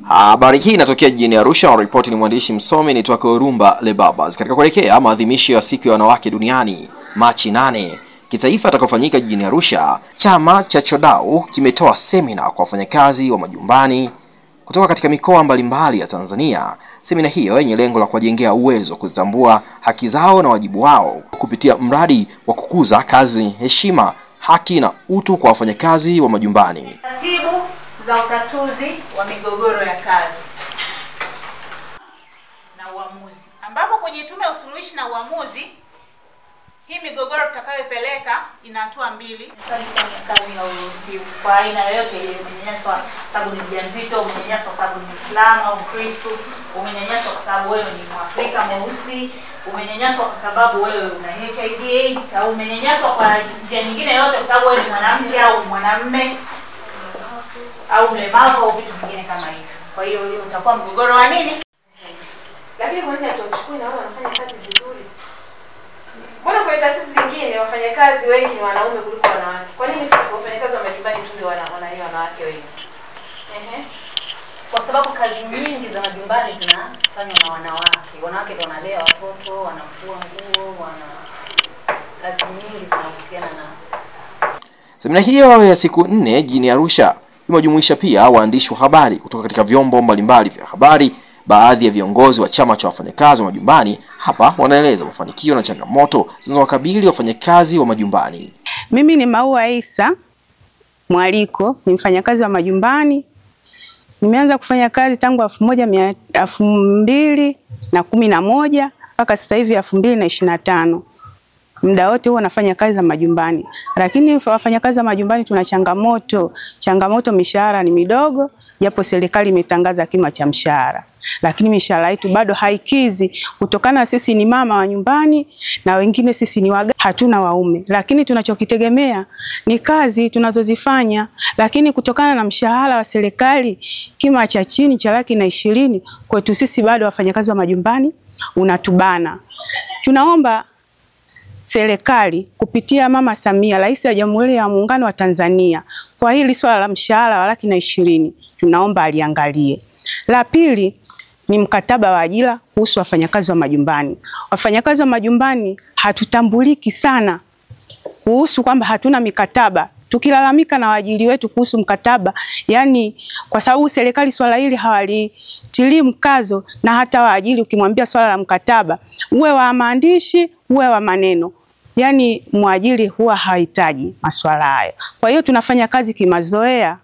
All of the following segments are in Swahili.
Habari hii inatokea jijini Arusha. Ripoti ni mwandishi msomi ni Twaka Urumba Lebabas. Katika kuelekea maadhimisho ya siku ya wanawake duniani Machi 8 kitaifa atakofanyika jijini Arusha, chama cha CHODAU kimetoa semina kwa wafanyakazi wa majumbani kutoka katika mikoa mbalimbali ya Tanzania. Semina hiyo yenye lengo la kuwajengea uwezo kuzitambua haki zao na wajibu wao kupitia mradi wa kukuza kazi, heshima, haki na utu kwa wafanyakazi wa majumbani. Taratibu za utatuzi wa migogoro ya kazi na uamuzi, ambapo kwenye tume ya usuluhishi na uamuzi hii migogoro tutakayopeleka ina hatua mbili. Kufanya kazi na uruhusifu kwa aina yoyote ile, umenyanyaswa sababu ni mjamzito, umenyanyaswa sababu ni Muislamu au Mkristo, umenyanyaswa kwa sababu wewe ni Mwafrika mweusi, umenyanyaswa kwa sababu wewe una HIV/AIDS, au umenyanyaswa kwa njia nyingine yoyote kwa sababu wewe ni mwanamke au mwanamume au mlemavu au vitu vingine kama hivyo. Kwa hiyo utakuwa mgogoro wa nini? Lakini kwa nini hatuchukui na wao wanafanya kazi vizuri? Mbona kwa taasisi zingine wafanyakazi wengi ni wanaume kuliko wanawake? Kwa nini wafanyakazi wa majumbani tu ndio wanawake wengi? Kwa sababu kazi nyingi za majumbani zinafanywa na wanawake. Wanawake ndio wanalea watoto, wanafua nguo, kazi nyingi zinahusiana na. Semina hiyo ya siku 4 jijini Arusha imejumuisha pia waandishi wa habari kutoka katika vyombo mbalimbali vya habari. Baadhi ya viongozi wa chama cha wafanyakazi wa majumbani hapa wanaeleza mafanikio na changamoto zinazowakabili wafanyakazi wa majumbani. Mimi ni Maua Isa Mwaliko, ni mfanyakazi wa majumbani. Nimeanza kufanya kazi tangu 2011 mpaka sasa hivi 2025. Muda wote huwa nafanya kazi za majumbani. Lakini wafanyakazi wa majumbani tuna changamoto, mishahara ni midogo, japo serikali imetangaza kima cha mshahara. Lakini mishahara yetu bado haikizi kutokana sisi ni mama wa nyumbani na wengine sisi ni hatuna waume. Lakini tunachokitegemea ni kazi tunazozifanya, lakini kutokana na mshahara wa serikali kima cha chini cha 120,000 kwetu sisi bado wafanyakazi wa majumbani unatubana. Tunaomba serikali kupitia Mama Samia, Rais wa Jamhuri ya Muungano wa Tanzania, kwa hili swala la mshahara wa 120,000 tunaomba aliangalie. La pili ni mkataba wa ajira kuhusu wafanyakazi wa majumbani. Wafanyakazi wa majumbani hatutambuliki sana kuhusu kwamba hatuna mikataba. Tukilalamika na waajiri wetu kuhusu mkataba, yani kwa sababu serikali swala hili hawalitilii mkazo, na hata waajiri ukimwambia swala la mkataba uwe wa maandishi uwe wa maneno, yani mwajiri huwa hahitaji masuala hayo. Kwa hiyo tunafanya kazi kimazoea.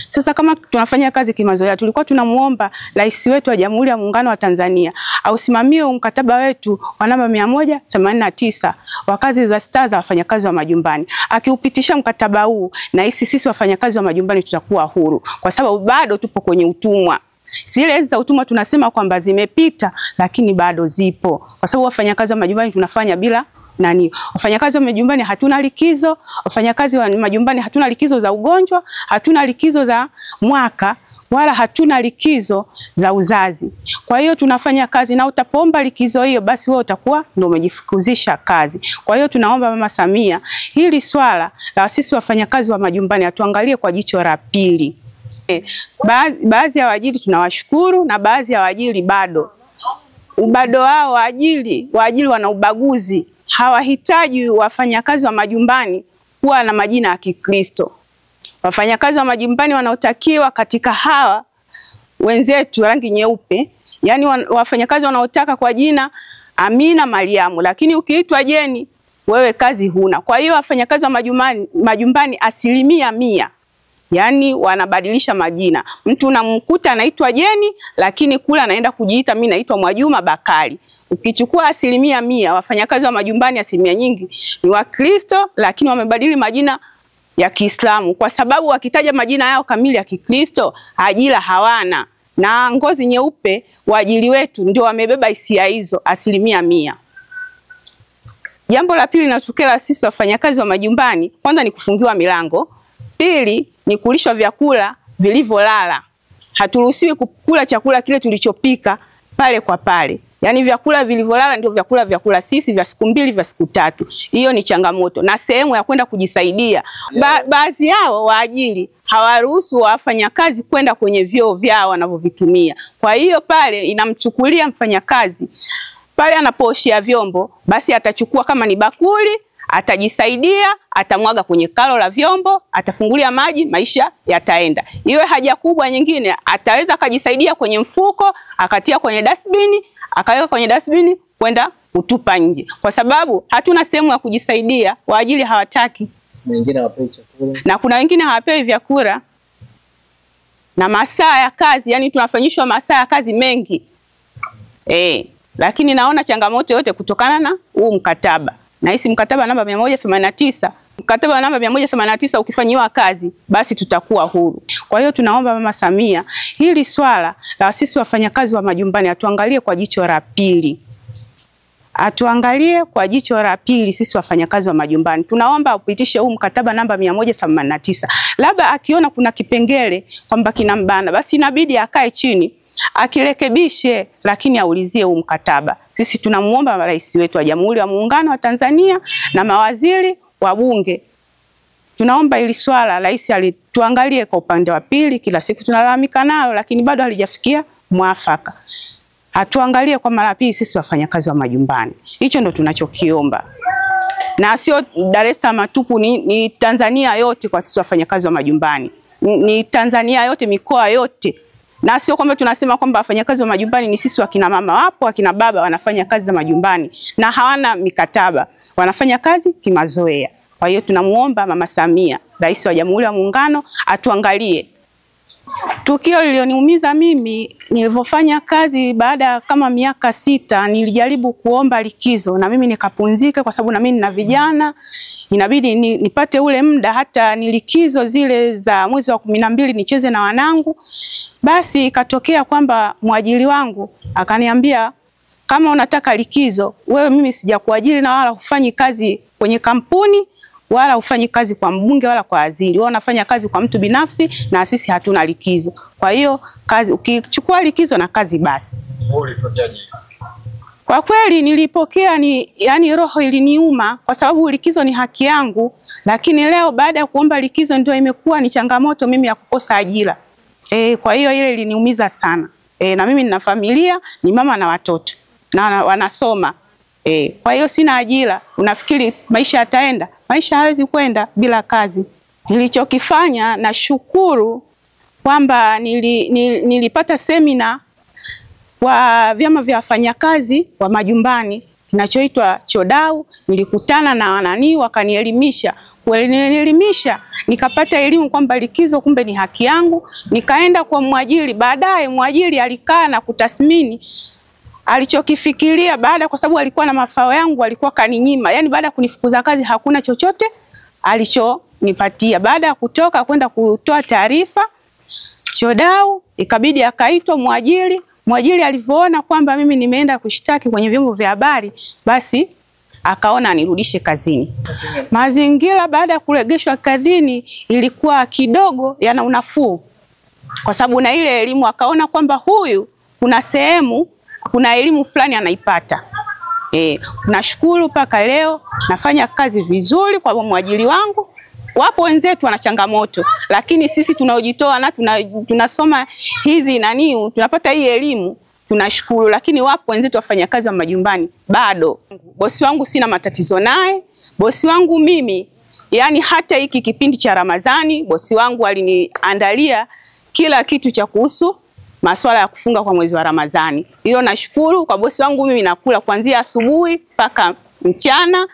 Sasa kama tunafanya kazi kimazoea, tulikuwa tunamuomba Rais wetu wa Jamhuri ya Muungano wa Tanzania ausimamie mkataba wetu wa namba 189 wa kazi za staa za wafanyakazi wa majumbani. Akiupitisha mkataba huu, na sisi wafanyakazi wa majumbani tutakuwa huru, kwa sababu bado tupo kwenye utumwa. Zile za utumwa tunasema kwamba zimepita, lakini bado zipo, kwa sababu wafanyakazi wa majumbani tunafanya bila wafanyakazi wa majumbani hatuna likizo, wafanyakazi wa majumbani hatuna likizo za ugonjwa, hatuna likizo za mwaka, wala hatuna likizo za uzazi. Kwa hiyo tunafanya kazi, na utapoomba likizo hiyo basi wewe utakuwa ndio umejifukuzisha kazi. Kwa hiyo tunaomba Mama Samia hili swala la sisi wafanyakazi wa majumbani atuangalie kwa jicho la pili. Baadhi ya waajiri tunawashukuru, na baadhi ya waajiri bado wao waajiri wana ubaguzi. Hawahitaji wafanyakazi wa majumbani kuwa na majina ya Kikristo. Wafanyakazi wa majumbani wanaotakiwa katika hawa wenzetu rangi nyeupe, yani wafanyakazi wanaotaka kwa jina Amina Mariamu, lakini ukiitwa Jeni wewe kazi huna. Kwa hiyo wafanyakazi wa majumbani 100%, yani wanabadilisha majina. Mtu unamkuta anaitwa Jeni, lakini kula anaenda kujiita mimi naitwa Mwajuma Bakari. Ukichukua 100%, wafanyakazi wa majumbani 100% nyingi ni Wakristo, lakini wamebadili majina ya Kiislamu, kwa sababu wakitaja majina yao kamili ya Kikristo ajira hawana, na ngozi nyeupe waajiri wetu ndio wamebeba hisia hizo 100%. Jambo la pili linatokea sisi wafanyakazi wa majumbani, kwanza ni kufungiwa milango. Pili ni kulishwa vyakula vilivyolala. Haturuhusiwi kukula chakula kile tulichopika pale kwa pale. Yaani vyakula vilivyolala ndio vyakula sisi vya siku 2 vya siku 3. Hiyo ni changamoto na sehemu ya kwenda kujisaidia. Baadhi yao waajiri hawaruhusu wafanyakazi kwenda kwenye vyoo vyao wanavyovitumia. Kwa hiyo pale inamchukulia mfanyakazi pale anapooshia vyombo, basi atachukua kama ni bakuli, atajisaidia, atamwaga kwenye kalo la vyombo, atafungulia maji, maisha yataenda. Iwe haja kubwa nyingine, ataweza akajisaidia kwenye mfuko, akatia kwenye dustbin, akaweka kwenye dustbin kwenda kutupa nje. Kwa sababu hatuna sehemu ya kujisaidia, waajiri hawataki. Wengine hawapewi chakula. Na kuna wengine hawapewi vyakula. Na masaa ya kazi, yani tunafanyishwa masaa ya kazi mengi. Lakini naona changamoto yote kutokana na huu mkataba. Na hisi mkataba namba 189. Mkataba namba 189 ukifanyiwa kazi, basi tutakuwa huru. Kwa hiyo tunaomba Mama Samia, hili swala la sisi wafanyakazi wa majumbani atuangalie kwa jicho la pili. Atuangalie kwa jicho la pili sisi wafanyakazi wa majumbani. Tunaomba upitishe huu mkataba namba 189. Labda akiona kuna kipengele kwamba kinambana, basi inabidi akae chini akirekebishe, lakini aulizie huu mkataba. Sisi tunamuomba rais wetu wa Jamhuri ya Muungano wa Tanzania na mawaziri wa bunge. Tunaomba ili swala rais alituangalie kwa upande wa pili. Kila siku tunalalamika nalo, lakini bado halijafikia mwafaka. Atuangalie kwa mara pili sisi wafanyakazi wa majumbani. Hicho ndo tunachokiomba. Na sio Dar es Salaam tupu, ni Tanzania yote kwa sisi wafanyakazi wa majumbani. Ni Tanzania yote, mikoa yote. Na sio kwamba tunasema kwamba wafanyakazi wa majumbani ni sisi wakina mama. Wapo wakina baba wanafanya kazi za majumbani na hawana mikataba. Wanafanya kazi kimazoea. Kwa hiyo tunamuomba Mama Samia, Rais wa Jamhuri ya Muungano, atuangalie. Tukio lilioniumiza mimi nilivyofanya kazi baada kama miaka 6, nilijaribu kuomba likizo na mimi nikapunzika kwa sababu na mimi nina vijana, inabidi nipate ule muda hata nilikizo zile za mwezi wa 12 nicheze na wanangu. Basi ikatokea kwamba mwajiri wangu akaniambia, kama unataka likizo, wewe mimi sijakuajiri na wala hufanyi kazi kwenye kampuni wala hufanyi kazi kwa mbunge wala kwa waziri. Wewe unafanya kazi kwa mtu binafsi na sisi hatuna likizo. Kwa hiyo kazi ukichukua likizo na kazi basi. Ulipokeaje? Kwa kweli nilipokea yani roho iliniuma kwa sababu likizo ni haki yangu, lakini leo baada ya kuomba likizo ndio imekuwa ni changamoto mimi ya kukosa ajira. Kwa hiyo ile iliniumiza sana. Na mimi nina familia, ni mama na watoto na wanasoma. Kwa hiyo sina ajira. Unafikiri maisha yataenda? Maisha hawezi kwenda bila kazi. Nilichokifanya na shukuru kwamba nilipata semina wa vyama vya wafanyakazi wa majumbani kinachoitwa Chodau. Nilikutana na wanani wakanielimisha. Walinielimisha, nikapata elimu kwamba likizo kumbe ni haki yangu. Nikaenda kwa mwajiri, baadaye mwajiri alikaa na kutathmini alichokifikiria baada, kwa sababu alikuwa na mafao yangu alikuwa kaninyima. Yani baada ya kunifukuza kazi hakuna chochote alichonipatia. Baada ya kutoka kwenda kutoa taarifa Chodau, ikabidi akaitwa mwajiri. Mwajiri alivyoona kwamba mimi nimeenda kushtaki kwenye vyombo vya habari, basi akaona nirudishe kazini. Mazingira baada ya kuregeshwa kazini ilikuwa kidogo yana unafuu. Kwa sababu na ile elimu akaona kwamba huyu kuna sehemu kuna elimu fulani anaipata. Nashukuru mpaka leo nafanya kazi vizuri kwa mwajiri wangu. Wapo wenzetu wana changamoto, lakini sisi tunaojitoa na tunasoma hizi tunapata hii elimu, tunashukuru. Lakini wapo wenzetu wafanya kazi wa majumbani bado. Bosi wangu sina matatizo naye. Bosi wangu mimi, yani hata hiki kipindi cha Ramadhani, bosi wangu aliniandalia kila kitu cha kuhusu masuala ya kufunga kwa mwezi wa Ramadhani. Hilo nashukuru kwa bosi wangu mimi, nakula kuanzia asubuhi mpaka mchana.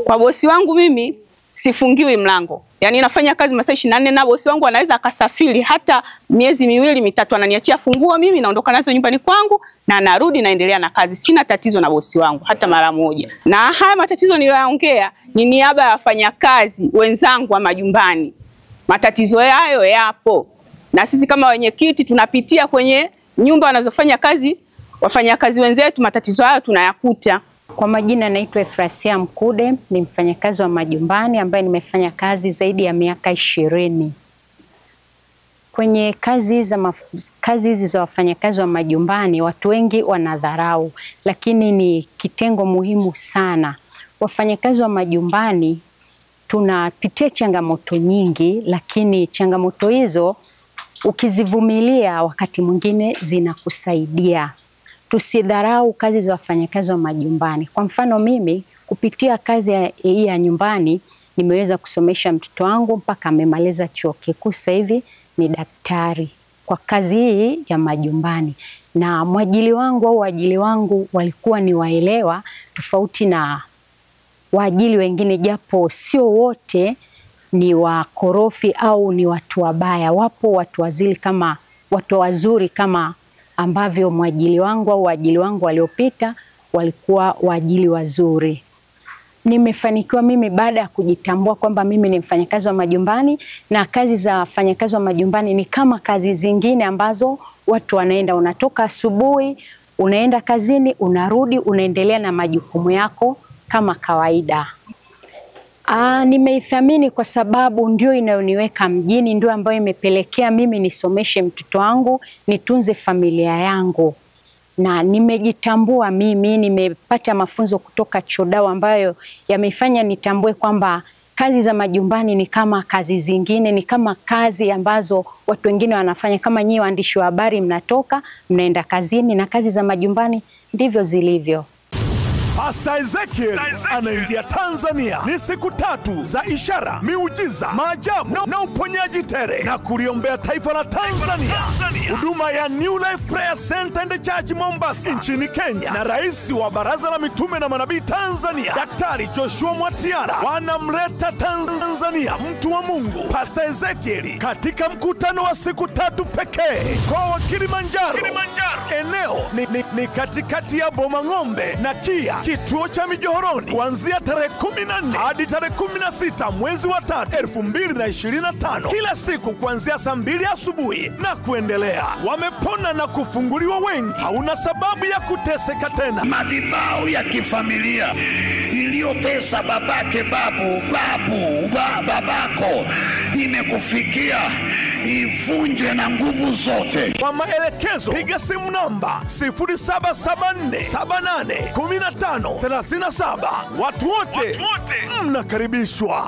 Kwa bosi wangu mimi sifungiwi mlango. Yani nafanya kazi masaa 24 na bosi wangu anaweza akasafiri hata miezi 2 mitatu, ananiachia funguo, mimi naondoka nazo nyumbani kwangu na narudi naendelea na kazi. Sina tatizo na bosi wangu hata mara moja. Na haya matatizo niliyoongea ni niaba ya wafanyakazi wenzangu wa majumbani. Matatizo hayo yapo. Na sisi kama wenyekiti tunapitia kwenye nyumba wanazofanya kazi wafanyakazi wenzetu, matatizo hayo tunayakuta. Kwa majina naitwa Efrasia Mkude, ni mfanyakazi wa majumbani ambaye nimefanya kazi zaidi ya miaka 20. Kwenye kazi hizi za wafanyakazi wa majumbani watu wengi wanadharau, lakini ni kitengo muhimu sana. Wafanyakazi wa majumbani tunapitia changamoto nyingi, lakini changamoto hizo ukizivumilia wakati mwingine zinakusaidia. Tusidharau kazi za wafanyakazi wa majumbani. Kwa mfano mimi kupitia kazi hii ya nyumbani nimeweza kusomesha mtoto wangu mpaka amemaliza chuo kikuu, sasa hivi ni daktari kwa kazi hii ya majumbani. Na mwajili wangu au waajili wangu walikuwa ni waelewa, tofauti na waajili wengine, japo sio wote ni wakorofi au ni watu wabaya. Wapo watu wazuri kama ambavyo mwajili wangu au waajili wangu waliopita walikuwa waajili wazuri. Nimefanikiwa mimi baada ya kujitambua kwamba mimi ni mfanyakazi wa majumbani, na kazi za wafanyakazi wa majumbani ni kama kazi zingine ambazo watu wanaenda, unatoka asubuhi, unaenda kazini, unarudi, unaendelea na majukumu yako kama kawaida. Nimeithamini kwa sababu ndio inayoniweka mjini, ndio ambayo imepelekea mimi nisomeshe mtoto wangu, nitunze familia yangu. Na nimejitambua mimi, nimepata mafunzo kutoka Chodao ambayo yamefanya nitambue kwamba kazi za majumbani ni kama kazi zingine, ni kama kazi ambazo watu wengine wanafanya. Kama nyinyi waandishi wa habari mnatoka, mnaenda kazini, na kazi za majumbani ndivyo zilivyo. Pastor Ezekiel anaingia Tanzania. Ni siku 3 za ishara, miujiza, maajabu na uponyaji tere, na kuliombea taifa la Tanzania. Huduma ya New Life Prayer Center and Church Mombasa nchini Kenya na rais wa Baraza la Mitume na Manabii Tanzania Daktari Joshua Mwatiara wanamleta Tanzania mtu wa Mungu Pastor Ezekiel katika mkutano wa siku 3 pekee mkoa wa Kilimanjaro. Eneo ni katikati ya Bomang'ombe na Kia, kituo cha Mijohoroni, kuanzia tarehe 14 hadi tarehe 16 mwezi wa 3 2025, kila siku kuanzia saa 2 asubuhi na kuendelea. Wamepona na kufunguliwa wengi. Hauna sababu ya kuteseka tena. Madhabahu ya kifamilia iliyotesa babake babako imekufikia, ivunjwe na nguvu zote. Kwa maelekezo piga simu namba 0774781537. Watu wote mnakaribishwa.